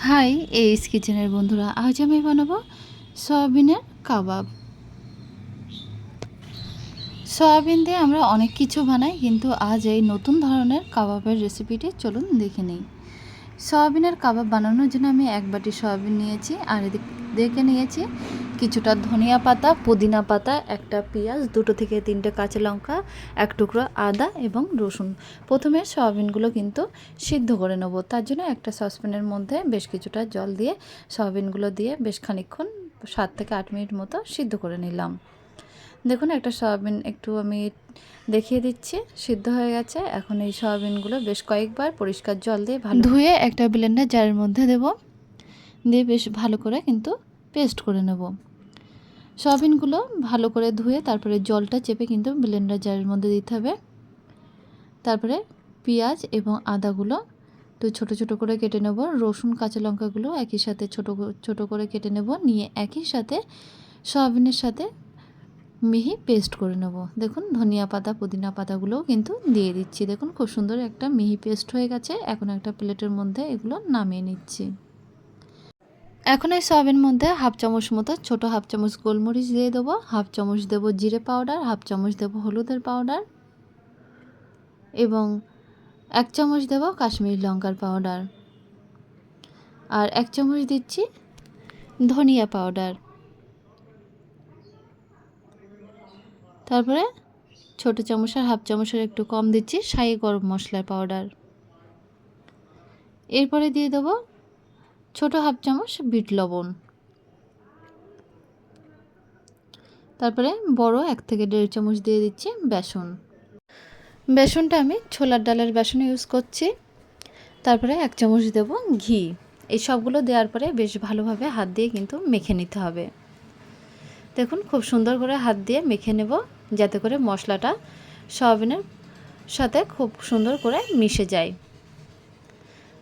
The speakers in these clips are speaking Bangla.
হাই, এইস কিচেনের বন্ধুরা, আজ আমি বানাবো সয়াবিনের কাবাব। সয়াবিন দিয়ে আমরা অনেক কিছু বানাই, কিন্তু আজ এই নতুন ধরনের কাবাবের রেসিপিটি চলুন দেখে নিই। সয়াবিনের কাবাব বানানোর জন্য আমি 1 বাটি সয়াবিন নিয়েছি, আর এদিকে নিয়েছি কিছুটা ধনিয়া পাতা, পুদিনা পাতা, একটা পেঁয়াজ, 2 থেকে 3টে কাঁচা লঙ্কা, 1 টুকরো আদা এবং রসুন। প্রথমে সয়াবিনগুলো কিন্তু সিদ্ধ করে নেব। তার জন্য একটা সসপ্যানের মধ্যে বেশ কিছুটা জল দিয়ে সয়াবিনগুলো দিয়ে বেশ খানিকক্ষণ 7 থেকে 8 মিনিট মতো সিদ্ধ করে নিলাম। দেখুন, একটা সয়াবিন একটু আমি দেখিয়ে দিচ্ছি, সিদ্ধ হয়ে গেছে। এখন এই সয়াবিনগুলো বেশ কয়েকবার পরিষ্কার জল দিয়ে ভালো ধুয়ে একটা ব্লেন্ডার জারের মধ্যে দেব, দিয়ে বেশ ভালো করে কিন্তু পেস্ট করে নেব। সয়াবিনগুলো ভালো করে ধুয়ে তারপরে জলটা চেপে কিন্তু ব্লেন্ডার জারের মধ্যে দিতে হবে। তারপরে পেঁয়াজ এবং আদাগুলো তো ছোট ছোট করে কেটে নেব। রসুন, কাঁচা লঙ্কাগুলো একই সাথে ছোট ছোট করে কেটে নেব, নিয়ে একই সাথে সয়াবিনের সাথে মিহি পেস্ট করে নেব। দেখুন, ধনিয়া পাতা, পুদিনা পাতাগুলোও কিন্তু দিয়ে দিচ্ছি। দেখুন, খুব সুন্দর একটা মিহি পেস্ট হয়ে গেছে। এখন একটা প্লেটের মধ্যে এগুলো নামিয়ে নিচ্ছি। এখন এই সয়াবিন মধ্যে 1/2 চামচ মতো ছোটো 1/2 চামচ গোলমরিচ দিয়ে দেবো, 1/2 চামচ দেবো জিরে পাউডার, 1/2 চামচ দেবো হলুদের পাউডার এবং 1 চামচ দেবো কাশ্মীরি লঙ্কার পাউডার, আর 1 চামচ দিচ্ছি ধনিয়া পাউডার। তারপরে ছোটো চামচের 1/2 চামচের একটু কম দিচ্ছি শাহি গরম মশলার পাউডার। এরপরে দিয়ে দেবো ছোটো 1/2 চামচ বিট লবণ। তারপরে বড় 1 থেকে 1.5 চামচ দিয়ে দিচ্ছি বেসন। বেসনটা আমি ছোলার ডালের বেসন ইউজ করছি। তারপরে 1 চামচ দেব ঘি। এই সবগুলো দেওয়ার পরে বেশ ভালোভাবে হাত দিয়ে কিন্তু মেখে নিতে হবে। দেখুন, খুব সুন্দর করে হাত দিয়ে মেখে নেব, যাতে করে মশলাটা সয়াবিনের সাথে খুব সুন্দর করে মিশে যায়।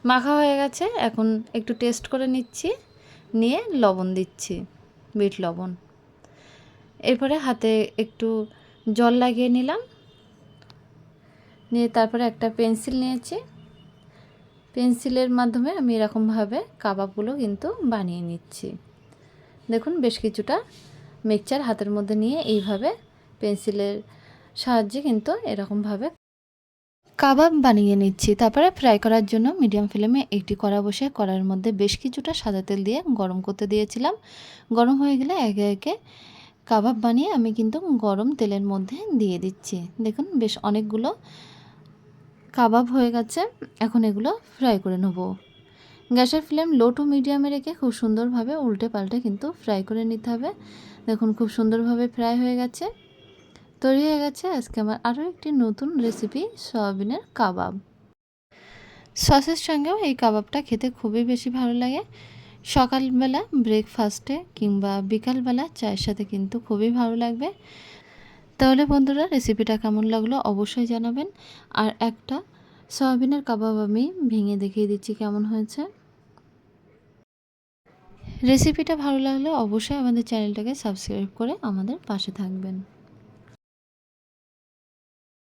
মাখা হয়ে গেছে। এখন একটু টেস্ট করে নিচ্ছি, নিয়ে লবণ দিচ্ছি, বিট লবণ। এরপরে হাতে একটু জল লাগিয়ে নিলাম, নিয়ে তারপরে একটা পেন্সিল নিয়েছি। পেন্সিলের মাধ্যমে আমি এরকমভাবে কাবাবগুলো কিন্তু বানিয়ে নিচ্ছি। দেখুন, বেশ কিছুটা মিক্সচার হাতের মধ্যে নিয়ে এইভাবে পেন্সিলের সাহায্যে কিন্তু এরকমভাবে কাবাব বানিয়ে নিচ্ছি। তারপরে ফ্রাই করার জন্য মিডিয়াম ফ্লেমে একটি কড়া বসে কড়াইয়ের মধ্যে বেশ কিছুটা সাদা তেল দিয়ে গরম করতে দিয়েছিলাম। গরম হয়ে গেলে একে একে কাবাব বানিয়ে আমি কিন্তু গরম তেলের মধ্যে দিয়ে দিচ্ছি। দেখুন, বেশ অনেকগুলো কাবাব হয়ে গেছে। এখন এগুলো ফ্রাই করে নেব। গ্যাসের ফ্লেম লো টু মিডিয়ামে রেখে খুব সুন্দরভাবে উল্টে পাল্টে কিন্তু ফ্রাই করে নিতে হবে। দেখুন, খুব সুন্দরভাবে ফ্রাই হয়ে গেছে। তৈরি হয়ে গেছে আজকে আমার আরও একটি নতুন রেসিপি, সয়াবিনের কাবাব। সসের সঙ্গেও এই কাবাবটা খেতে খুবই বেশি ভালো লাগে। সকালবেলা ব্রেকফাস্টে কিংবা বিকালবেলা চায়ের সাথে কিন্তু খুবই ভালো লাগবে। তাহলে বন্ধুরা, রেসিপিটা কেমন লাগলো অবশ্যই জানাবেন। আর একটা সয়াবিনের কাবাব আমি ভেঙে দেখিয়ে দিচ্ছি কেমন হয়েছে। রেসিপিটা ভালো লাগলে অবশ্যই আমাদের চ্যানেলটাকে সাবস্ক্রাইব করে আমাদের পাশে থাকবেন।